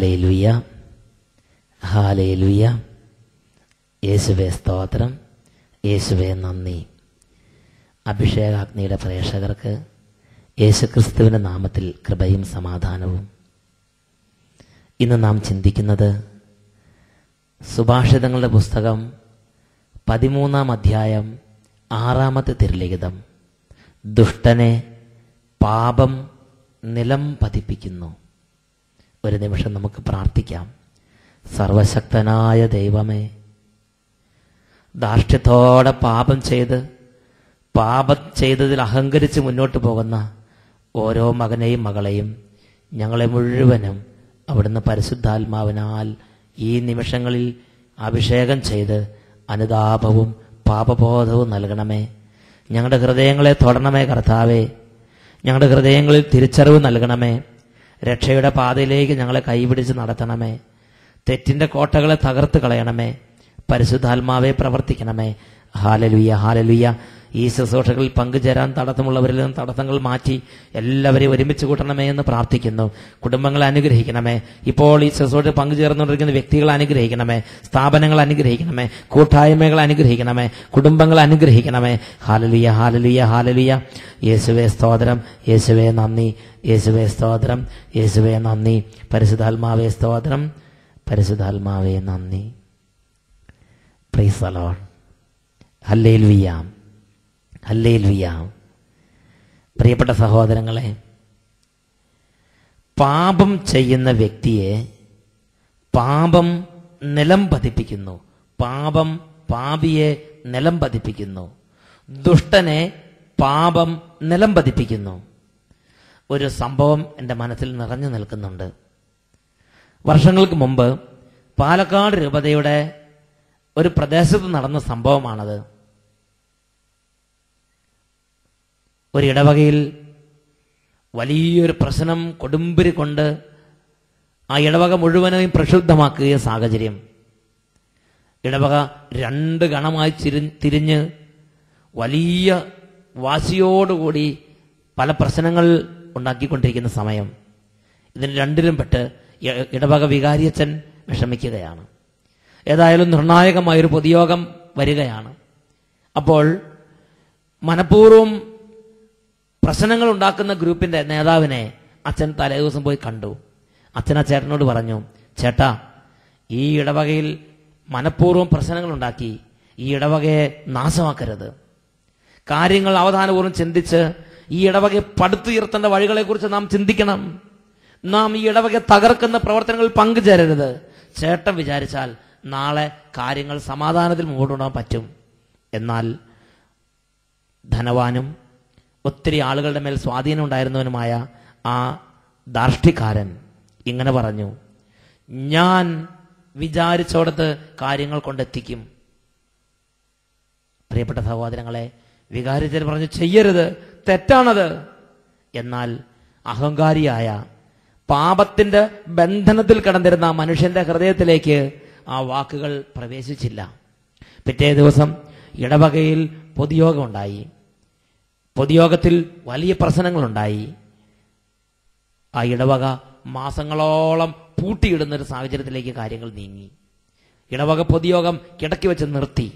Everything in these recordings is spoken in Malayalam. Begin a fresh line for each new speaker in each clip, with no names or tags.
Hallelujah, hallelujah. യേശുവേ സ്തോത്രം, യേശുവേ നന്ദി. അഭിഷേകാഗ്നിയുടെ പ്രേക്ഷകർക്ക് യേശുക്രിസ്തുവിന്റെ നാമത്തിൽ കൃപയും സമാധാനവും. ഇന്ന് നാം ചിന്തിക്കുന്നത് സുഭാഷിതങ്ങളുടെ പുസ്തകം 13-ാം അധ്യായം 6-ാമത്തെ തിരുലിഖിതം. ദുഷ്ടനെ പാപം നിലം പതിപ്പിക്കുന്നു. ഒരു നിമിഷം നമുക്ക് പ്രാർത്ഥിക്കാം. സർവശക്തനായ ദൈവമേ, ധാർഷ്ട്യത്തോടെ പാപം ചെയ്തതിൽ അഹങ്കരിച്ച് മുന്നോട്ട് പോകുന്ന ഓരോ മകനെയും മകളെയും ഞങ്ങളെ മുഴുവനും അവിടുന്ന് പരിശുദ്ധാത്മാവിനാൽ ഈ നിമിഷങ്ങളിൽ അഭിഷേകം ചെയ്ത് അനുതാപവും പാപബോധവും നൽകണമേ. ഞങ്ങളുടെ ഹൃദയങ്ങളെ തൊടണമേ കർത്താവേ. ഞങ്ങളുടെ ഹൃദയങ്ങളിൽ തിരിച്ചറിവ് നൽകണമേ. രക്ഷയുടെ പാതയിലേക്ക് ഞങ്ങളെ കൈപിടിച്ച് നടത്തണമേ. തെറ്റിന്റെ കോട്ടകളെ തകർത്ത് കളയണമേ. പരിശുദ്ധാത്മാവെ പ്രവർത്തിക്കണമേ. Hallelujah, hallelujah. ഈ ശുശ്രൂഷകളിൽ പങ്കുചേരാൻ തടസ്സമുള്ളവരിൽ നിന്ന് തടസ്സങ്ങൾ മാറ്റി എല്ലാവരെയും ഒരുമിച്ച് കൂട്ടണമേ എന്ന് പ്രാർത്ഥിക്കുന്നു. കുടുംബങ്ങളെ അനുഗ്രഹിക്കണമേ. ഇപ്പോൾ ഈ ശുശ്രൂഷയിൽ പങ്കുചേർന്നുകൊണ്ടിരിക്കുന്ന വ്യക്തികളെ അനുഗ്രഹിക്കണമേ. സ്ഥാപനങ്ങൾ അനുഗ്രഹിക്കണമേ. കൂട്ടായ്മകൾ അനുഗ്രഹിക്കണമേ. കുടുംബങ്ങൾ അനുഗ്രഹിക്കണമേ. Hallelujah, hallelujah, hallelujah. യേശുവേ സ്തോത്രം, യേശുവേ നന്ദി, യേശുവേ സ്തോത്രം, യേശുവേ നന്ദി. പരിശുദ്ധാത്മാവേ സ്തോത്രം, പരിശുദ്ധാത്മാവേ നന്ദി. Praise the Lord. Hallelujah, hallelujah. പ്രിയപ്പെട്ട സഹോദരങ്ങളെ, പാപം ചെയ്യുന്ന വ്യക്തിയെ പാപം നിലം പതിപ്പിക്കുന്നു. പാപം പാപിയെ നിലം പതിപ്പിക്കുന്നു. ദുഷ്ടനെ പാപം നിലം പതിപ്പിക്കുന്നു. ഒരു സംഭവം എൻ്റെ മനസ്സിൽ നിറഞ്ഞു നിൽക്കുന്നുണ്ട്. വർഷങ്ങൾക്ക് മുമ്പ് പാലക്കാട് രൂപതയുടെ ഒരു പ്രദേശത്ത് നടന്ന സംഭവമാണത്. ഒരു ഇടവകയിൽ വലിയൊരു പ്രശ്നം കൊടുമ്പിരി കൊണ്ട് ആ ഇടവക മുഴുവനെയും പ്രക്ഷുബ്ധമാക്കിയ സാഹചര്യം. ഇടവക 2 ഗണമായി തിരിഞ്ഞ് വലിയ വാശിയോടുകൂടി പല പ്രശ്നങ്ങൾ ഉണ്ടാക്കിക്കൊണ്ടിരിക്കുന്ന സമയം. ഇതിന് രണ്ടിലും പെട്ട് ഇടവക വികാരിയച്ഛൻ വിഷമിക്കുകയാണ്. ഏതായാലും നിർണായകമായൊരു പൊതുയോഗം വരികയാണ്. അപ്പോൾ മനഃപൂർവ്വം പ്രശ്നങ്ങൾ ഉണ്ടാക്കുന്ന ഗ്രൂപ്പിന്റെ നേതാവിനെ അച്ഛൻ തലേ ദിവസം പോയി കണ്ടു. അച്ഛൻ ആ ചേട്ടനോട് പറഞ്ഞു, ചേട്ടാ, ഈ ഇടവകയിൽ മനഃപൂർവ്വം പ്രശ്നങ്ങൾ ഉണ്ടാക്കി ഈ ഇടവകയെ നാശമാക്കരുത്. കാര്യങ്ങൾ അവധാനപൂർവ്വം ചിന്തിച്ച് ഈ ഇടവകയെ പടുത്തുയർത്തേണ്ട വഴികളെക്കുറിച്ച് നാം ചിന്തിക്കണം. നാം ഈ ഇടവകയെ തകർക്കുന്ന പ്രവർത്തനങ്ങളിൽ പങ്കുചേരരുത്. ചേട്ടൻ വിചാരിച്ചാൽ നാളെ കാര്യങ്ങൾ സമാധാനത്തിൽ മുമ്പോട്ടുകൊണ്ടുപോകാൻ പറ്റും. എന്നാൽ ധനവാനും ഒത്തിരി ആളുകളുടെ മേൽ സ്വാധീനം ഉണ്ടായിരുന്നവനുമായ ആ ധാർഷ്ട്യക്കാരൻ ഇങ്ങനെ പറഞ്ഞു, ഞാൻ വിചാരിച്ചോടത്ത് കാര്യങ്ങൾ കൊണ്ടെത്തിക്കും. പ്രിയപ്പെട്ട സഹോദരങ്ങളെ, വികാരിച്ചൻ പറഞ്ഞു, ചെയ്യരുത്, തെറ്റാണത്. എന്നാൽ അഹങ്കാരിയായ പാപത്തിന്റെ ബന്ധനത്തിൽ കിടന്നിരുന്ന മനുഷ്യന്റെ ഹൃദയത്തിലേക്ക് ആ വാക്കുകൾ പ്രവേശിച്ചില്ല. പിറ്റേ ദിവസം ഇടവകയിൽ പൊതുയോഗം ഉണ്ടായി. പൊതുയോഗത്തിൽ വലിയ പ്രശ്നങ്ങളുണ്ടായി. ആ ഇടവക മാസങ്ങളോളം പൂട്ടിയിടുന്നൊരു സാഹചര്യത്തിലേക്ക് കാര്യങ്ങൾ നീങ്ങി. ഇടവക പൊതുയോഗം കിടക്കി വെച്ച് നിർത്തി.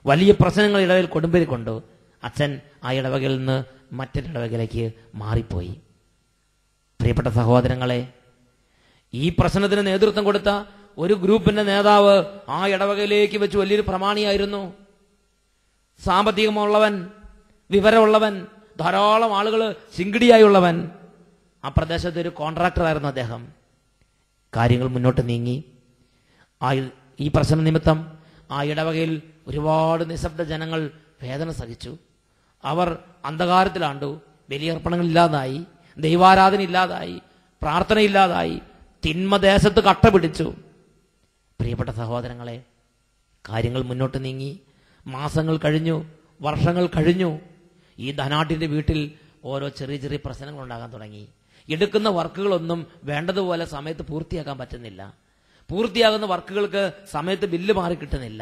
വലിയ പ്രശ്നങ്ങൾ ഇടവയിൽ കൊടുമ്പിരി കൊണ്ടു. അച്ഛൻ ആ ഇടവകയിൽ നിന്ന് മറ്റൊരു ഇടവകയിലേക്ക് മാറിപ്പോയി. പ്രിയപ്പെട്ട സഹോദരങ്ങളെ, ഈ പ്രശ്നത്തിന് നേതൃത്വം കൊടുത്ത ഒരു ഗ്രൂപ്പിന്റെ നേതാവ് ആ ഇടവകയിലേക്ക് വെച്ച് വലിയൊരു പ്രമാണിയായിരുന്നു. സാമ്പത്തികമുള്ളവൻ, വിവരമുള്ളവൻ, ധാരാളം ആളുകൾ ചിങ്കിടിയായുള്ളവൻ. ആ പ്രദേശത്ത് ഒരു കോൺട്രാക്ടറായിരുന്നു അദ്ദേഹം. കാര്യങ്ങൾ മുന്നോട്ട് നീങ്ങി. ഈ പ്രശ്ന നിമിത്തം ആ ഇടവകയിൽ ഒരുപാട് നിശബ്ദ ജനങ്ങൾ വേദന സഹിച്ചു. അവർ അന്ധകാരത്തിലാണ്ടു. ബലിയർപ്പണങ്ങളില്ലാതായി, ദൈവാരാധന ഇല്ലാതായി, പ്രാർത്ഥനയില്ലാതായി, തിന്മദേശത്ത് കട്ട പിടിച്ചു. പ്രിയപ്പെട്ട സഹോദരങ്ങളെ, കാര്യങ്ങൾ മുന്നോട്ട് നീങ്ങി. മാസങ്ങൾ കഴിഞ്ഞു, വർഷങ്ങൾ കഴിഞ്ഞു. ഈ ധനാട്ടിന്റെ വീട്ടിൽ ഓരോ ചെറിയ ചെറിയ പ്രശ്നങ്ങൾ ഉണ്ടാകാൻ തുടങ്ങി. എടുക്കുന്ന വർക്കുകളൊന്നും വേണ്ടതുപോലെ സമയത്ത് പൂർത്തിയാക്കാൻ പറ്റുന്നില്ല. പൂർത്തിയാകുന്ന വർക്കുകൾക്ക് സമയത്ത് ബില്ല് മാറി കിട്ടുന്നില്ല.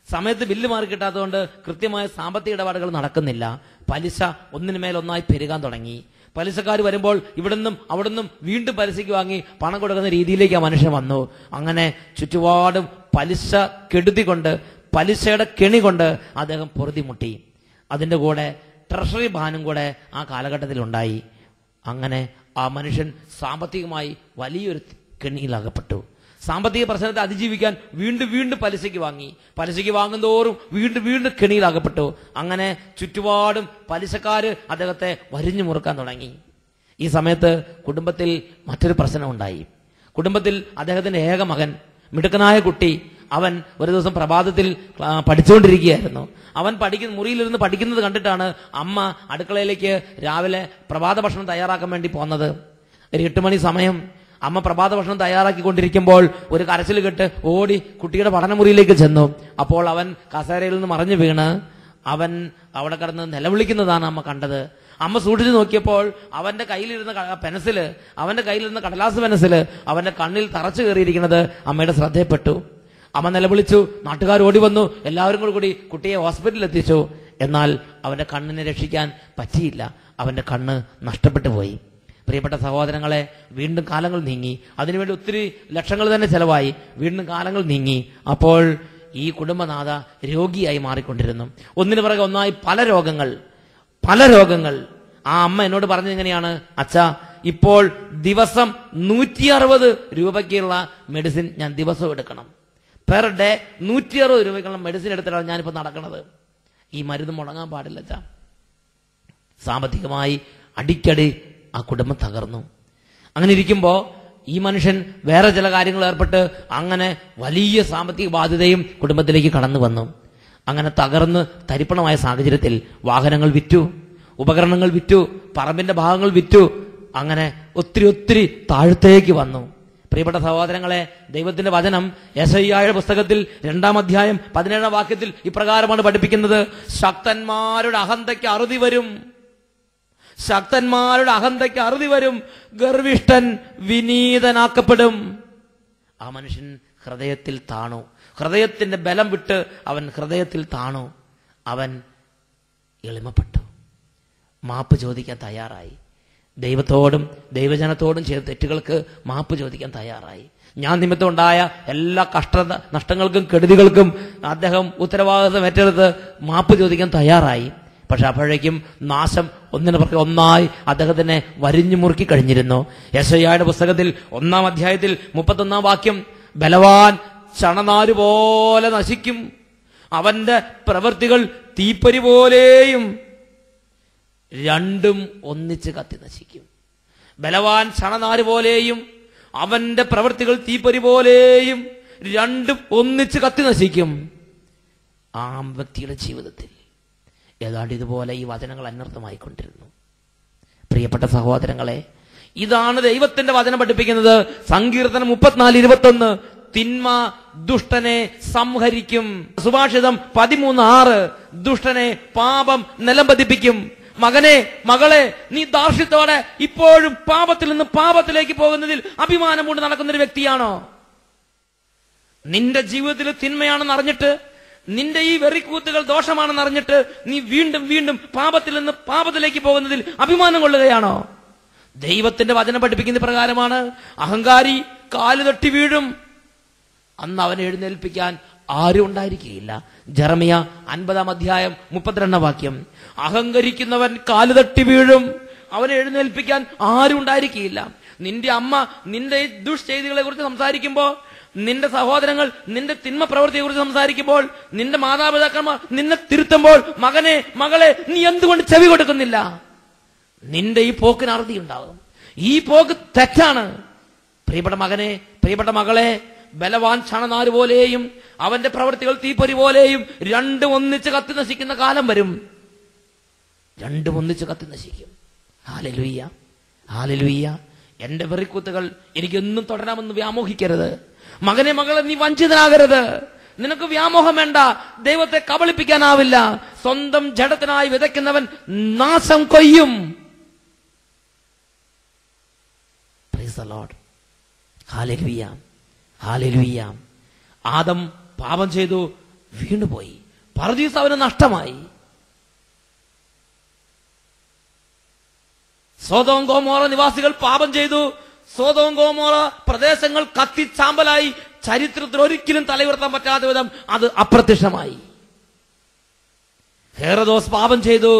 സമയത്ത് ബില്ല് മാറി കിട്ടാത്തതുകൊണ്ട് കൃത്യമായ സാമ്പത്തിക ഇടപാടുകൾ നടക്കുന്നില്ല. പലിശ ഒന്നിനുമേൽ ഒന്നായി പെരുകാൻ തുടങ്ങി. പലിശക്കാർ വരുമ്പോൾ ഇവിടുന്നും അവിടുന്നും വീണ്ടും പലിശയ്ക്ക് വാങ്ങി പണം കൊടുക്കുന്ന രീതിയിലേക്ക് ആ മനുഷ്യൻ വന്നു. അങ്ങനെ ചുറ്റുപാടും പലിശ കെടുതി കൊണ്ട്, പലിശയുടെ കെണി കൊണ്ട് അദ്ദേഹം പൊറുതിമുട്ടി. അതിൻ്റെ കൂടെ ട്രഷറി ഭാനും കൂടെ ആ കാലഘട്ടത്തിൽ ഉണ്ടായി. അങ്ങനെ ആ മനുഷ്യൻ സാമ്പത്തികമായി വലിയൊരു കെണിയിലകപ്പെട്ടു. സാമ്പത്തിക പ്രശ്നത്തെ അതിജീവിക്കാൻ വീണ്ടും വീണ്ടും പലിശയ്ക്ക് വാങ്ങി. പലിശയ്ക്ക് വാങ്ങുന്തോറും വീണ്ടും വീണ്ടും കെണിയിലകപ്പെട്ടു. അങ്ങനെ ചുറ്റുപാടും പലിശക്കാര് അദ്ദേഹത്തെ വരിഞ്ഞു മുറുക്കാൻ തുടങ്ങി. ഈ സമയത്ത് കുടുംബത്തിൽ മറ്റൊരു പ്രശ്നം ഉണ്ടായി. കുടുംബത്തിൽ അദ്ദേഹത്തിന്റെ ഏക മകൻ, മിടുക്കനായ കുട്ടി, അവൻ ഒരു ദിവസം പ്രഭാതത്തിൽ പഠിച്ചുകൊണ്ടിരിക്കുകയായിരുന്നു. അവൻ മുറിയിലിരുന്ന് പഠിക്കുന്നത് കണ്ടിട്ടാണ് അമ്മ അടുക്കളയിലേക്ക് രാവിലെ പ്രഭാത ഭക്ഷണം തയ്യാറാക്കാൻ വേണ്ടി പോന്നത്. ഒരു 8 മണി സമയം അമ്മ പ്രഭാത ഭക്ഷണം തയ്യാറാക്കിക്കൊണ്ടിരിക്കുമ്പോൾ ഒരു കരച്ചിൽ കേട്ട് ഓടി കുട്ടിയുടെ പഠനമുറിയിലേക്ക് ചെന്നു. അപ്പോൾ അവൻ കസേരയിൽ നിന്ന് മറിഞ്ഞു വീണ് അവൻ അവിടെ കിടന്ന് നിലവിളിക്കുന്നതാണ് അമ്മ കണ്ടത്. അമ്മ സൂക്ഷിച്ചു നോക്കിയപ്പോൾ അവന്റെ കയ്യിലിരുന്ന പെൻസില്, അവന്റെ കയ്യിലിരുന്ന കടലാസ് പെൻസില് അവന്റെ കണ്ണിൽ തറച്ചു കയറിയിരിക്കുന്നത് അമ്മയുടെ ശ്രദ്ധയിൽപ്പെട്ടു. അമ്മ നിലവിളിച്ചു. നാട്ടുകാർ ഓടി വന്നു. എല്ലാവരും കൂടി കുട്ടിയെ ഹോസ്പിറ്റലിൽ എത്തിച്ചു. എന്നാൽ അവന്റെ കണ്ണിനെ രക്ഷിക്കാൻ പറ്റിയില്ല. അവന്റെ കണ്ണ് നഷ്ടപ്പെട്ടു പോയി. പ്രിയപ്പെട്ട സഹോദരങ്ങളെ, വീണ്ടും കാലങ്ങൾ നീങ്ങി. അതിനുവേണ്ടി ഒത്തിരി ലക്ഷങ്ങൾ തന്നെ ചെലവായി. വീണ്ടും കാലങ്ങൾ നീങ്ങി. അപ്പോൾ ഈ കുടുംബനാഥ രോഗിയായി മാറിക്കൊണ്ടിരുന്നു. ഒന്നിനു പിറകെ ഒന്നായി പല രോഗങ്ങൾ. ആ അമ്മ എന്നോട് പറഞ്ഞത് എങ്ങനെയാണ്? അച്ഛാ, ഇപ്പോൾ ദിവസം 160 രൂപയ്ക്കുള്ള മെഡിസിൻ ഞാൻ ദിവസവും എടുക്കണം. പെർ ഡേ 160 രൂപയ്ക്കുള്ള മെഡിസിൻ എടുത്തിട്ടാണ് ഞാനിപ്പോൾ നടക്കുന്നത്. ഈ മരുന്ന് മുടങ്ങാൻ പാടില്ല അച്ഛാ. സാമ്പത്തികമായി അടിക്കടി ആ കുടുംബം തകർന്നു. അങ്ങനെ ഇരിക്കുമ്പോൾ ഈ മനുഷ്യൻ വേറെ ചില കാര്യങ്ങൾ ഏർപ്പെട്ട് അങ്ങനെ വലിയ സാമ്പത്തിക ബാധ്യതയും കുടുംബത്തിലേക്ക് കടന്നു വന്നു. അങ്ങനെ തകർന്ന് തരിപ്പണമായ സാഹചര്യത്തിൽ വാഹനങ്ങൾ വിറ്റു, ഉപകരണങ്ങൾ വിറ്റു, പറമ്പിന്റെ ഭാഗങ്ങൾ വിറ്റു. അങ്ങനെ ഒത്തിരി താഴത്തേക്ക് വന്നു. പ്രിയപ്പെട്ട സഹോദരങ്ങളെ, ദൈവത്തിന്റെ വചനം യെശയ്യായുടെ പുസ്തകത്തിൽ 2-ാം അധ്യായം 17-ാം വാക്യത്തിൽ ഇപ്രകാരമാണ് പഠിപ്പിക്കുന്നത്: ശക്തന്മാരുടെ അഹന്തയ്ക്ക് അറുതി വരും, ശക്തന്മാരുടെ അഹന്തയ്ക്ക് അറുതി വരും, ഗർവിഷ്ഠൻ വിനീതനാക്കപ്പെടും. ആ മനുഷ്യൻ ഹൃദയത്തിൽ താണു. ഹൃദയത്തിന്റെ ബലം വിട്ട് അവൻ ഹൃദയത്തിൽ താണു. അവൻ എളിമപ്പെട്ടു. മാപ്പ് ചോദിക്കാൻ തയ്യാറായി. ദൈവത്തോടും ദൈവജനത്തോടും ചെയ്ത തെറ്റുകൾക്ക് മാപ്പ് ചോദിക്കാൻ തയ്യാറായി. ഞാൻ നിമിത്തം ഉണ്ടായ എല്ലാ നഷ്ടങ്ങൾക്കും കെടുതികൾക്കും അദ്ദേഹം ഉത്തരവാദിത്വം ഏറ്റെടുത്ത് മാപ്പ് ചോദിക്കാൻ തയ്യാറായി. പക്ഷെ അപ്പോഴേക്കും നാശം ഒന്നിനു പുറകെ ഒന്നായി അദ്ദേഹത്തിനെ വരിഞ്ഞു മുറുക്കി കഴിഞ്ഞിരുന്നു. യെശയ്യായുടെ പുസ്തകത്തിൽ 1-ാം അധ്യായത്തിൽ 31-ാം വാക്യം: ബലവാൻ ചണനാരു പോലെ നശിക്കും, അവന്റെ പ്രവൃത്തികൾ തീപ്പൊരി പോലെയും, രണ്ടും ഒന്നിച്ച് കത്തി നശിക്കും. ബലവാൻ ചണനാര് പോലെയും അവന്റെ പ്രവൃത്തികൾ തീപ്പൊരി പോലെയും, രണ്ടും ഒന്നിച്ച് കത്തി നശിക്കും. ആ വ്യക്തിയുടെ ജീവിതത്തിൽ ഏതാണ്ട് ഇതുപോലെ ഈ വചനങ്ങൾ അനർത്ഥമായിക്കൊണ്ടിരുന്നു. പ്രിയപ്പെട്ട സഹോദരങ്ങളെ, ഇതാണ് ദൈവത്തിന്റെ വചനം പഠിപ്പിക്കുന്നത്. സങ്കീർത്തനം 34:21: തിന്മ ദുഷ്ടനെ സംഹരിക്കും. സുഭാഷിതം 13:6: ദുഷ്ടനെ പാപം നിലം പതിപ്പിക്കും. മകനെ, മകളെ, നീ ദാർഷ്ട്യത്തോടെ ഇപ്പോഴും പാപത്തിൽ നിന്ന് പാപത്തിലേക്ക് പോകുന്നതിൽ അഭിമാനം കൊണ്ട് നടക്കുന്ന ഒരു വ്യക്തിയാണോ? നിന്റെ ജീവിതത്തിൽ തിന്മയാണെന്ന് അറിഞ്ഞിട്ട്, നിന്റെ ഈ വെറിക്കൂത്തുകൾ ദോഷമാണെന്ന് അറിഞ്ഞിട്ട് നീ വീണ്ടും വീണ്ടും പാപത്തിൽ നിന്ന് പാപത്തിലേക്ക് പോകുന്നതിൽ അഭിമാനം കൊള്ളുകയാണോ? ദൈവത്തിന്റെ വചനം പഠിപ്പിക്കുന്ന പ്രകാരമാണ്: അഹങ്കാരി കാലുതട്ടി വീഴും, അന്ന് അവനെ എഴുന്നേൽപ്പിക്കാൻ ആരും ഉണ്ടായിരിക്കുകയില്ല. ജെറമിയ 50-ാം അധ്യായം 32-ാം വാക്യം: അഹങ്കരിക്കുന്നവൻ കാലുതട്ടി വീഴും, അവനെ എഴുന്നേൽപ്പിക്കാൻ ആരും ഉണ്ടായിരിക്കുകയില്ല. നിന്റെ അമ്മ നിന്റെ ദുഷ്ചെയ്തികളെ കുറിച്ച് സംസാരിക്കുമ്പോൾ, നിന്റെ സഹോദരങ്ങൾ നിന്റെ തിന്മ പ്രവൃത്തിയെ കുറിച്ച് സംസാരിക്കുമ്പോൾ, നിന്റെ മാതാപിതാക്കന്മാർ നിന്നെ തിരുത്തുമ്പോൾ, മകനെ, മകളെ, നീ എന്തുകൊണ്ട് ചെവി കൊടുക്കുന്നില്ല? നിന്റെ ഈ പോക്കിന് അറുതി ഉണ്ടാകും. ഈ പോക്ക് തെറ്റാണ്. പ്രിയപ്പെട്ട മകനെ, പ്രിയപ്പെട്ട മകളെ, ബലവാൻ ചണനാര് പോലെയും അവന്റെ പ്രവൃത്തികൾ തീപ്പൊരി പോലെയും, രണ്ടും ഒന്നിച്ച് കത്തി നശിക്കുന്ന കാലം വരും. രണ്ടും ഒന്നിച്ച് കത്തി നശിക്കും. Hallelujah, hallelujah. എന്റെ വെറിക്കൂത്തുകൾ എനിക്കൊന്നും തുടരാമെന്ന് വ്യാമോഹിക്കരുത്. മകനെ, മകളെ, നീ വഞ്ചിതനാകരുത്. നിനക്ക് വ്യാമോഹം വേണ്ട. ദൈവത്തെ കബളിപ്പിക്കാനാവില്ല. സ്വന്തം ജഡത്തിനായി വിതയ്ക്കുന്നവൻ നാശം കൊയ്യും. Praise the Lord. Hallelujah, hallelujah. Adam പാപം ചെയ്തു, വീണുപോയി. പർദീസ് അവന് നഷ്ടമായി. സോദോം ഗോമോറ നിവാസികൾ പാപം ചെയ്തു. സോദോം ഗോമോറ പ്രദേശങ്ങൾ കത്തിച്ചാമ്പലായി. ചരിത്രത്തിൽ ഒരിക്കലും തലയുയർത്താൻ പറ്റാത്ത വിധം അത് അപ്രത്യക്ഷമായി. ഹെറോദോസ് പാപം ചെയ്തു.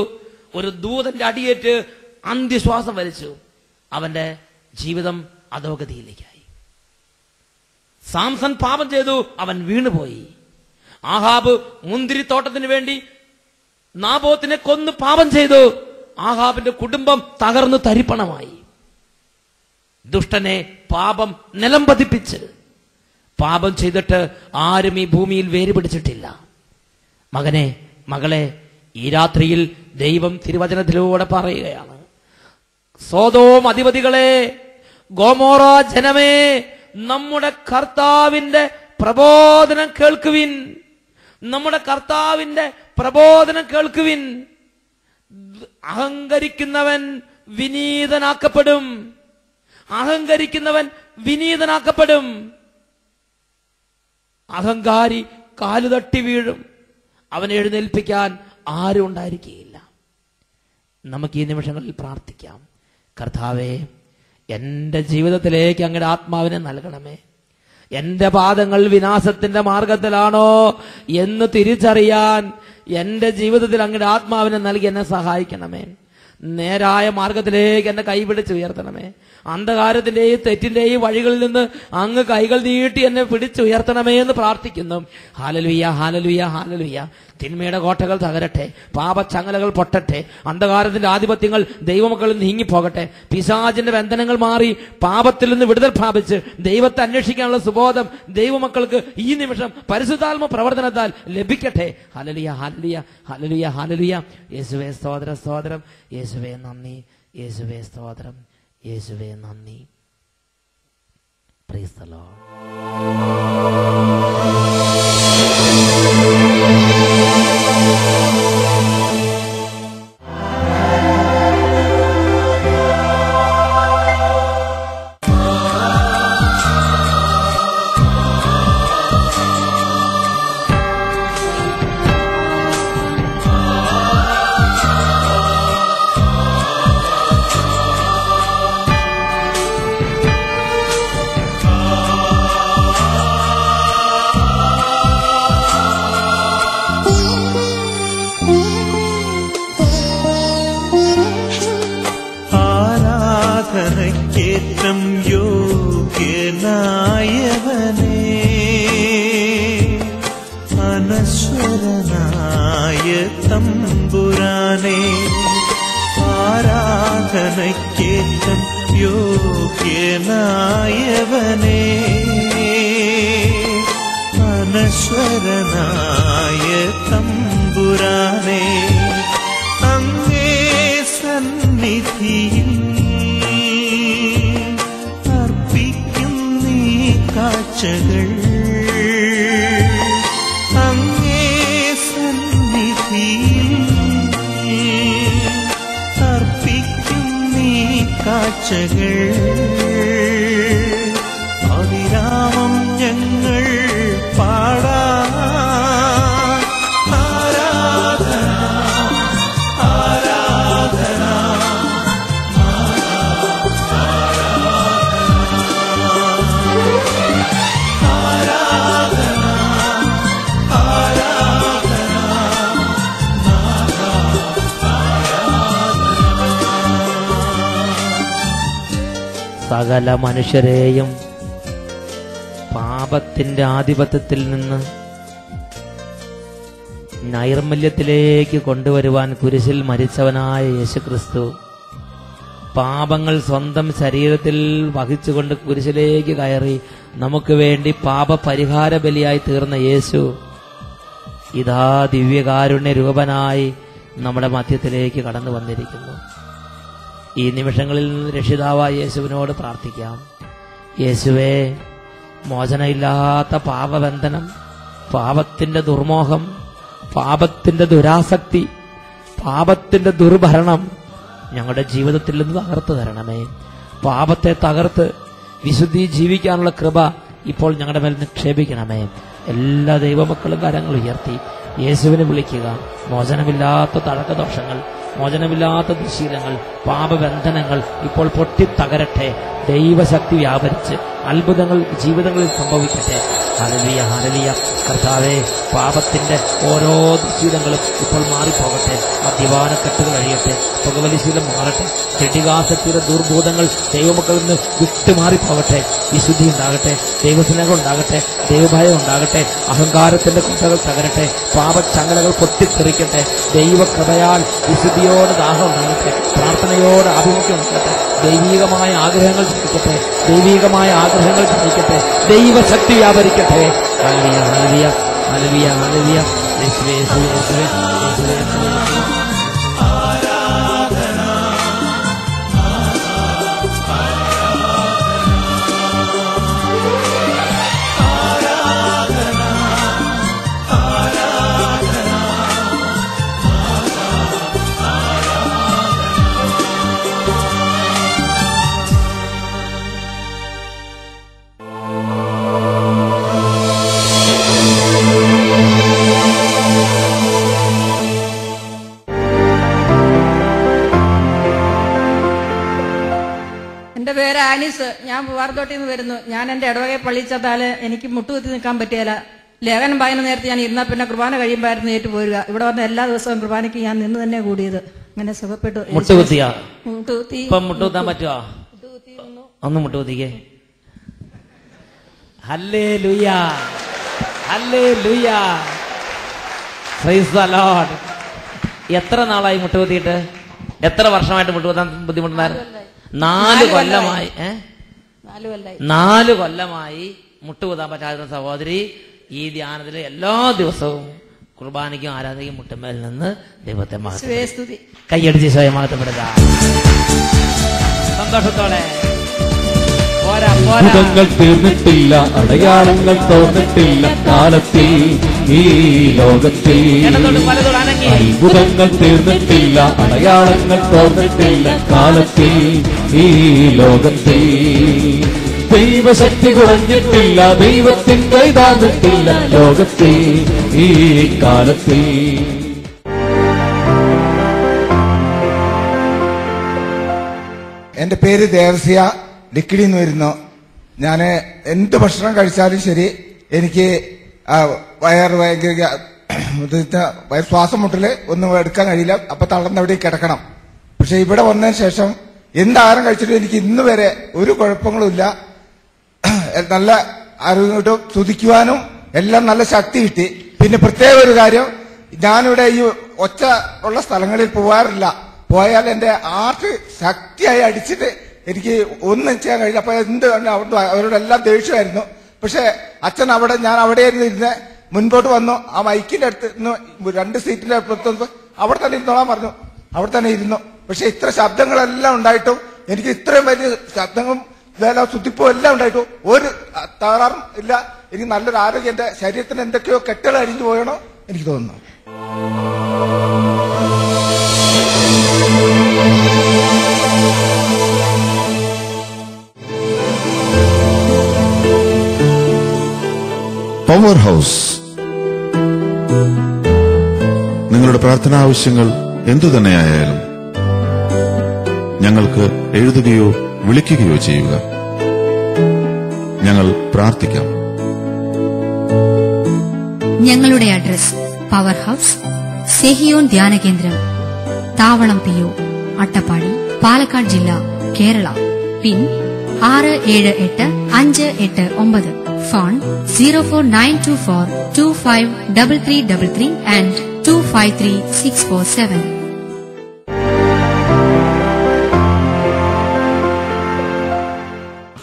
ഒരു ദൂതന്റെ അടിയേറ്റ് അന്ത്യശ്വാസം വലിച്ചു. അവന്റെ ജീവിതം അധോഗതിയിലേക്കായി. സാംസൺ പാപം ചെയ്തു. അവൻ വീണുപോയി. ആഹാബ് മുന്തിരിത്തോട്ടത്തിന് വേണ്ടി നാബോത്തിനെ കൊന്ന് പാപം ചെയ്തു. ആഹാബിന്റെ കുടുംബം തകർന്നു തരിപ്പണമായി. ദുഷ്ടനെ പാപം നിലം പതിപ്പിച്ച് പാപം ചെയ്തിട്ട് ആരും ഈ ഭൂമിയിൽ വേര് പിടിച്ചിട്ടില്ല. മകനെ, മകളെ, ഈ രാത്രിയിൽ ദൈവം തിരുവചനത്തിലൂടെ പറയുകയാണ്, സോദോം അധിപതികളെ, ഗോമോറ ജനമേ, നമ്മുടെ കർത്താവിന്റെ പ്രബോധനം കേൾക്കുവിൻ. നമ്മുടെ കർത്താവിന്റെ പ്രബോധനം കേൾക്കുവിൻ. അഹങ്കരിക്കുന്നവൻ വിനീതനാക്കപ്പെടും. അഹങ്കരിക്കുന്നവൻ വിനീതനാക്കപ്പെടും. അഹങ്കാരി കാലുതട്ടി വീഴും. അവനെ എഴുന്നേൽപ്പിക്കാൻ ആരും ഉണ്ടായിരിക്കുകയില്ല. നമുക്ക് ഈ നിമിഷങ്ങളിൽ പ്രാർത്ഥിക്കാം. കർത്താവേ, എൻ്റെ ജീവിതത്തിലേക്ക് അങ്ങയുടെ ആത്മാവിനെ നൽകണമേ. എന്റെ പാദങ്ങൾ വിനാശത്തിന്റെ മാർഗത്തിലാണോ എന്ന് തിരിച്ചറിയാൻ എന്റെ ജീവിതത്തിൽ അങ്ങയുടെ ആത്മാവിനെ നൽകി എന്നെ സഹായിക്കണമേ. നേരായ മാർഗത്തിലേക്ക് എന്നെ കൈപിടിച്ച് ഉയർത്തണമേ. അന്ധകാരത്തിന്റെയും തെറ്റിന്റെയും വഴികളിൽ നിന്ന് അങ്ങ് കൈകൾ നീട്ടി എന്നെ പിടിച്ചുയർത്തണമേ എന്ന് പ്രാർത്ഥിക്കുന്നു. Hallelujah, hallelujah, hallelujah. തിന്മയുടെ കോട്ടകൾ തകരട്ടെ, പാപച്ചങ്ങലകൾ പൊട്ടട്ടെ, അന്ധകാരത്തിന്റെ ആധിപത്യങ്ങൾ ദൈവമക്കളിൽ നീങ്ങിപ്പോകട്ടെ, പിശാചിന്റെ ബന്ധനങ്ങൾ മാറി പാപത്തിൽ നിന്ന് വിടുതൽ പ്രാപിച്ച് ദൈവത്തെ അന്വേഷിക്കാനുള്ള സുബോധം ദൈവമക്കൾക്ക് ഈ നിമിഷം പരിശുദ്ധാത്മ പ്രവർത്തനത്താൽ ലഭിക്കട്ടെ. Hallelujah, hallelujah, hallelujah, hallelujah. യേശുവേ സ്തോത്രം, സ്തോത്രം. യേശുവേ നന്ദി, യേശുവേ സ്തോത്രം, യേശുവേ നന്ദി. Praise the Lord.
ആരാധനയ്ക്കേറ്റം യോഗ്യനായവനേ, അനശ്വരനായ തമ്പുരാനേ, ആരാധനയ്ക്കേറ്റം യോഗ്യനായവനേ, അനശ്വരനായ തമ്പുരാനേ, അങ്ങേ സന്നിധിയിൽ കാഴ്ചകൾ, അങ്ങേ സന്നിധിയിൽ അർപ്പിക്കും നീ കാഴ്ചകൾ. അതിരാമം ഞങ്ങൾ പാടാം. ആരാധന, ആരാധന,
സകല മനുഷ്യരെയും പാപത്തിന്റെ ആധിപത്യത്തിൽ നിന്ന് നൈർമല്യത്തിലേക്ക് കൊണ്ടുവരുവാൻ കുരിശിൽ മരിച്ചവനായ യേശുക്രിസ്തു പാപങ്ങൾ സ്വന്തം ശരീരത്തിൽ വഹിച്ചുകൊണ്ട് കുരിശിലേക്ക് കയറി നമുക്ക് വേണ്ടി പാപപരിഹാര ബലിയായി തീർന്ന യേശു ഇതാ ദിവ്യകാരുണ്യ രൂപനായി നമ്മുടെ മധ്യത്തിലേക്ക് കടന്നു വന്നിരിക്കുന്നു. ഈ നിമിഷങ്ങളിൽ രക്ഷിതാവായ യേശുവിനോട് പ്രാർത്ഥിക്കാം. യേശുവേ, മോചനമില്ലാത്ത പാപബന്ധനം, പാപത്തിന്റെ ദുർമോഹം, പാപത്തിന്റെ ദുരാസക്തി, പാപത്തിന്റെ ദുർഭരണം ഞങ്ങളുടെ ജീവിതത്തിൽ നിന്ന് തകർത്ത് തരണമേ. പാപത്തെ തകർത്ത് വിശുദ്ധി ജീവിക്കാനുള്ള കൃപ ഇപ്പോൾ ഞങ്ങളുടെ മേൽ നിക്ഷേപിക്കണമേ. എല്ലാ ദൈവമക്കളും കരങ്ങൾ ഉയർത്തി യേശുവിനെ വിളിക്കുക. മോചനമില്ലാത്ത തഴക്കദോഷങ്ങൾ, മോചനമില്ലാത്ത ദുശീലങ്ങൾ, പാപബന്ധനങ്ങൾ ഇപ്പോൾ പൊട്ടിത്തകരട്ടെ. ദൈവശക്തി വ്യാപരിച്ച് അത്ഭുതങ്ങൾ ജീവിതങ്ങളിൽ സംഭവിക്കട്ടെ. Hallelujah, hallelujah. കർത്താവേ, പാപത്തിന്റെ ഓരോ ദുശീലങ്ങളും ഇപ്പോൾ മാറിപ്പോകട്ടെ. മദ്യപാനക്കെട്ടുകൾ അഴിയട്ടെ, പുകവലിശീലം മാറട്ടെ, ചെടികാസക്തിയുടെ ദുർബോധങ്ങൾ ദൈവമക്കളിൽ നിന്ന് വിട്ടുമാറിപ്പോകട്ടെ. വിശുദ്ധി ഉണ്ടാകട്ടെ, ദൈവസ്നേഹം ഉണ്ടാകട്ടെ, ദൈവഭയം ഉണ്ടാകട്ടെ, അഹങ്കാരത്തിന്റെ കുട്ടകൾ തകരട്ടെ, പാപച്ചങ്ങലകൾ പൊട്ടിത്തെറിക്കട്ടെ. ദൈവകൃപയാൽ വിശുദ്ധിയോട് ദാഹം ഉണ്ടാകട്ടെ, പ്രാർത്ഥനയോട് ആഭിമുഖ്യം ഉണ്ടാകട്ടെ, ദൈവികമായ ആഗ്രഹങ്ങൾ ജനിക്കട്ടെ, ദൈവികമായ ആഗ്രഹങ്ങൾ ജനിക്കട്ടെ, ദൈവശക്തി വ്യാപരിക്കട്ടെ. Hallelujah, hallelujah, hallelujah, hallelujah. യേശുവേ, യേശുവേ, യേശുവേ, യേശുവേ, യേശുവേ.
എന്റെ പേര് ആനീസ്. ഞാൻ പൂവാർത്തോട്ടിൽ നിന്ന് വരുന്നു. ഞാൻ എന്റെ ഇടവകയെ പള്ളിച്ചത്താല് എനിക്ക് മുട്ടുകുത്തി നിൽക്കാൻ പറ്റിയല്ല. ലേഖനം വായന നേരത്തെ ഞാൻ ഇരുന്നാൽ പിന്നെ കുർബാന കഴിയുമ്പോഴായിരുന്നു ഏറ്റു പോരുക. ഇവിടെ വന്ന എല്ലാ ദിവസവും കുർബാനയ്ക്ക് ഞാൻ നിന്ന് തന്നെ കൂടിയത്. അങ്ങനെ സുഖപ്പെട്ടു.
മുട്ടുകുത്തിയാ?
മുട്ടുകുത്തി.
ഇപ്പം മുട്ടുകുത്താൻ പറ്റുമോ? ഒന്ന് മുട്ടുകുത്തിക്കേ. Hallelujah, hallelujah, praise the Lord. എത്ര നാളായി മുട്ടുകുത്തിയിട്ട്? എത്ര വർഷമായിട്ട് മുട്ടുകുത്താൻ ബുദ്ധിമുട്ടുണ്ടായിരുന്നു? 4 കൊല്ലമായി. 4 കൊല്ലമായി മുട്ടുകുത്താൻ പറ്റാത്ത സഹോദരി ഈ ധ്യാനത്തില് എല്ലാ ദിവസവും കുർബാനയ്ക്കും ആരാധനയ്ക്കും മുട്ടുമേൽ നിന്ന് ദൈവത്തെ മഹത്വപ്പെടുത്തുക. കൈയടിച്ച് സ്വയം മഹത്വപ്പെടുക സന്തോഷത്തോടെ.
അത്ഭുതങ്ങൾ തീർന്നിട്ടില്ല, അടയാളങ്ങൾ തോന്നിട്ടില്ല കാലത്തിൽ ഈ ലോകത്തിൽ. അത്ഭുതങ്ങൾ തീർന്നിട്ടില്ല, അടയാളങ്ങൾ തോന്നിട്ടില്ല കാലത്തിൽ ഈ ലോകത്തിൽ. ദൈവശക്തി കുറഞ്ഞിട്ടില്ല, ദൈവത്തിന്റെ ഇതാന്നിട്ടില്ല ലോകത്തിൽ ഈ കാലത്തിൽ.
എന്റെ പേര് ദേവസ്യ, ലിക്കിടിന്ന് വരുന്നു. ഞാൻ എന്ത് ഭക്ഷണം കഴിച്ചാലും ശരി എനിക്ക് വയറ് ഭയങ്കര ശ്വാസം മുട്ടല് ഒന്നും എടുക്കാൻ കഴിയില്ല. അപ്പൊ തളർന്നവിടെ കിടക്കണം. പക്ഷെ ഇവിടെ വന്നതിന് ശേഷം എന്താഹാരം കഴിച്ചിട്ടും എനിക്ക് ഇന്ന് വരെ ഒരു കുഴപ്പങ്ങളും ഇല്ല. നല്ല ആരോഗ്യം, സ്തുതിക്കുവാനും എല്ലാം നല്ല ശക്തി കിട്ടി. പിന്നെ പ്രത്യേക ഒരു കാര്യം, ഞാനിവിടെ ഈ ഒച്ച ഉള്ള സ്ഥലങ്ങളിൽ പോവാറില്ല. പോയാൽ എന്റെ ആർട്ട് ശക്തിയായി അടിച്ചിട്ട് എനിക്ക് ഒന്നും ചെയ്യാൻ കഴിയില്ല. അപ്പൊ എന്ത് അവരോടെല്ലാം ദേഷ്യമായിരുന്നു. പക്ഷെ അച്ഛൻ അവിടെ, ഞാൻ അവിടെയായിരുന്നു ഇരുന്ന്, മുൻപോട്ട് വന്നു. ആ മൈക്കിന്റെ അടുത്ത് 2 സീറ്റിന്റെ അടുത്ത് അവിടെ തന്നെ ഇരുന്നോളാൻ പറഞ്ഞു. അവിടെ തന്നെ ഇരുന്നു. പക്ഷെ ഇത്ര ശബ്ദങ്ങളെല്ലാം ഉണ്ടായിട്ടും, എനിക്ക് ഇത്രയും വലിയ ശബ്ദങ്ങളും ഇതെല്ലാം സുത്തിപ്പും എല്ലാം ഉണ്ടായിട്ടും ഒരു തകരാറും ഇല്ല. എനിക്ക് നല്ലൊരു ആരോഗ്യം. എന്റെ ശരീരത്തിന് എന്തൊക്കെയോ കെട്ടുകൾ അരിഞ്ഞു പോയണോ എനിക്ക് തോന്നുന്നു.
Power house. നിങ്ങളുടെ പ്രാർത്ഥനാ ആവശ്യങ്ങൾ എന്തുതന്നെയായാലും ഞങ്ങൾക്ക് എഴുതുകയോ വിളിക്കുകയോ ചെയ്യുക. ഞങ്ങൾ പ്രാർത്ഥിക്കാം.
ഞങ്ങളുടെ അഡ്രസ്: പവർ ഹൗസ്, സെഹിയോൻ ധ്യാന കേന്ദ്രം, താവളം PO, അട്ടപ്പാടി, പാലക്കാട് ജില്ല, കേരള. പിൻ 678589. Phone 04924253333 and 253647.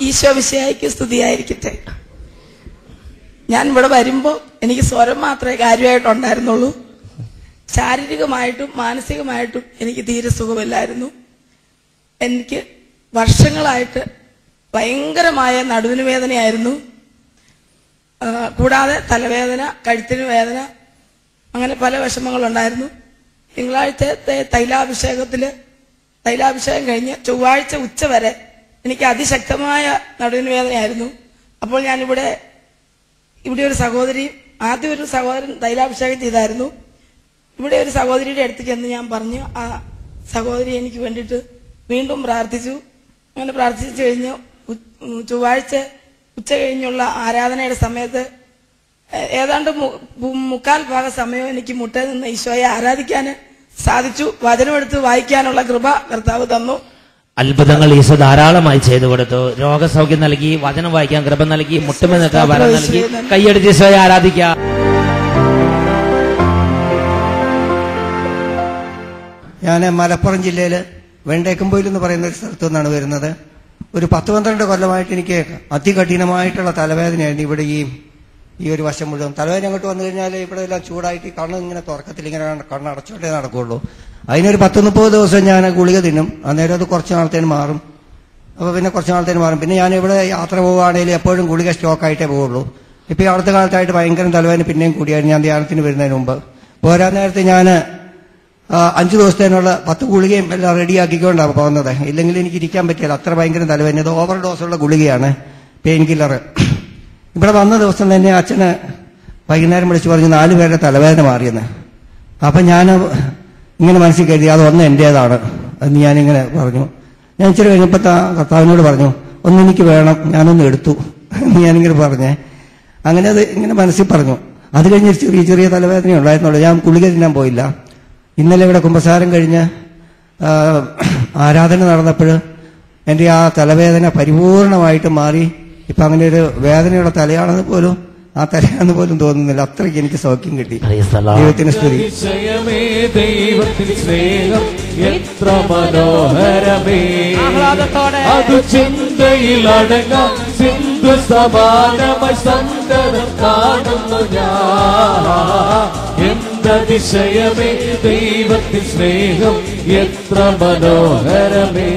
ഈശോ മിശിഹായ്ക്ക് സ്തുതിയായിരിക്കട്ടെ. ഞാൻ ഇവിടെ വരുമ്പോൾ എനിക്ക് സ്വരം മാത്രമേ കാര്യമായിട്ടുണ്ടായിരുന്നുള്ളൂ. ശാരീരികമായിട്ടും മാനസികമായിട്ടും എനിക്ക് തീരെ സുഖമില്ലായിരുന്നു. എനിക്ക് വർഷങ്ങളായിട്ട് ഭയങ്കരമായ നടുവിന് വേദനയായിരുന്നു. കൂടാതെ തലവേദന, കഴുത്തിന് വേദന, അങ്ങനെ പല വിഷമങ്ങളുണ്ടായിരുന്നു. തിങ്കളാഴ്ചത്തെ തൈലാഭിഷേകം കഴിഞ്ഞ് ചൊവ്വാഴ്ച ഉച്ച വരെ എനിക്ക് അതിശക്തമായ നടുവിന് വേദനയായിരുന്നു. അപ്പോൾ ഞാനിവിടെ ഒരു സഹോദരിയും ആദ്യം ഒരു സഹോദരൻ തൈലാഭിഷേകം ചെയ്തായിരുന്നു. ഇവിടെ ഒരു സഹോദരിയുടെ അടുത്ത് ചെന്ന് ഞാൻ പറഞ്ഞു. ആ സഹോദരി എനിക്ക് വേണ്ടിയിട്ട് വീണ്ടും പ്രാർത്ഥിച്ചു. അങ്ങനെ പ്രാർത്ഥിച്ചു കഴിഞ്ഞു. ചൊവ്വാഴ്ച ഉച്ച കഴിഞ്ഞുള്ള ആരാധനയുടെ സമയത്ത് ഏതാണ്ട് 3/4 ഭാഗ സമയം എനിക്ക് മുട്ടയിൽ നിന്ന് ഈശോയെ ആരാധിക്കാൻ സാധിച്ചു. വചനമെടുത്ത് വായിക്കാനുള്ള കൃപ കർത്താവ് തന്നു.
അത്ഭുതങ്ങൾ ഈശോ ധാരാളമായി ചെയ്തു കൊടുത്തു. രോഗസൗഖ്യം നൽകി, വചനം വായിക്കാൻ കൃപ നൽകി, മുട്ടുമേ നിൽക്കാൻ വരം നൽകി. കൈയടിച്ച് ഈശോയെ ആരാധിക്കാം.
ഞാൻ മലപ്പുറം ജില്ലയിൽ വെണ്ടേക്കമ്പോയിൽ എന്ന് പറയുന്ന ഒരു സ്ഥലത്തു നിന്നാണ് വരുന്നത്. ഒരു 10-12 കൊല്ലമായിട്ട് എനിക്ക് അതികഠിനമായിട്ടുള്ള തലവേദനയായിരുന്നു. ഇവിടെ ഈ ഒരു വശം മുഴുവൻ തലവേദന അങ്ങോട്ട് വന്നു കഴിഞ്ഞാൽ ഇവിടെ എല്ലാം ചൂടായിട്ട് കണ്ണ് ഇങ്ങനെ തുറക്കത്തിൽ ഇങ്ങനെ കണ്ണടച്ചോണ്ടേ നടക്കുകയുള്ളൂ. അതിനൊരു 10-30 ദിവസം ഞാൻ ഗുളിക തിന്നും. അന്നേരം അത് കുറച്ച് നാളത്തേന് മാറും. അപ്പോൾ പിന്നെ കുറച്ച് നാളത്തേന് മാറും. പിന്നെ ഞാൻ ഇവിടെ യാത്ര പോവുകയാണെങ്കിൽ എപ്പോഴും ഗുളിക സ്റ്റോക്കായിട്ടേ പോവുള്ളൂ. ഇപ്പോൾ ഈ അടുത്ത കാലത്തായിട്ട് ഭയങ്കര തലവേദന പിന്നെയും കൂടിയായിരുന്നു ഞാൻ ധ്യാനത്തിന് വരുന്നതിന് മുമ്പ്. പോരാ നേരത്തെ ഞാൻ 5 ദിവസത്തേനുള്ള 10 ഗുളികയും എല്ലാം റെഡിയാക്കിക്കൊണ്ടാണ് പോകുന്നത്. ഇല്ലെങ്കിൽ എനിക്ക് ഇരിക്കാൻ പറ്റില്ല, അത്ര ഭയങ്കര തലവേദന. ഇത് ഓവർ ഡോസുള്ള ഗുളികയാണ്, പെയിൻ കില്ലർ. ഇവിടെ വന്ന ദിവസം തന്നെ അച്ഛന് വൈകുന്നേരം വിളിച്ച് പറഞ്ഞു 4 പേരുടെ തലവേദന മാറിയെന്ന്. അപ്പം ഞാൻ ഇങ്ങനെ മനസ്സിൽ കരുതി അതൊന്ന് എൻ്റേതാണ് എന്ന് ഞാനിങ്ങനെ പറഞ്ഞു. ഞാൻ ഇച്ചിരി കഴിഞ്ഞപ്പോൾ കർത്താവിനോട് പറഞ്ഞു ഒന്ന് എനിക്ക് വേണം, ഞാനൊന്ന് എടുത്തു എന്ന് ഞാനിങ്ങനെ പറഞ്ഞേ. അങ്ങനെ അത് ഇങ്ങനെ മനസ്സിൽ പറഞ്ഞു. അത് കഴിഞ്ഞ് ചെറിയ ചെറിയ തലവേദന ഉണ്ടായിരുന്നുള്ളൂ. ഞാൻ ഗുളിക തിന്നാൻ പോയില്ല. ഇന്നലെ ഇവിടെ കുമ്പസാരം കഴിഞ്ഞ് ആരാധന നടന്നപ്പോൾ എൻ്റെ ആ തലവേദന പരിപൂർണമായിട്ട് മാറി. ഇപ്പം അങ്ങനെ ഒരു വേദനയുള്ള തലയാണെന്ന് പോലും ആ തലയാണെന്ന് പോലും തോന്നുന്നില്ല. അത്രയ്ക്ക് എനിക്ക് സൗഖ്യം കിട്ടി. ദൈവത്തിന് സ്തുതി.
ദൈവത്തിന് സ്നേഹം എത്ര മനോഹരമേ, അത് ചിന്തയിലടങ്ങാം സിന്ധു സമാനമായി സന്തതം കാണുന്നു ഞാൻ. എന്തതിശയമേ ദൈവത്തിൻ സ്നേഹം എത്ര മനോഹരമേ.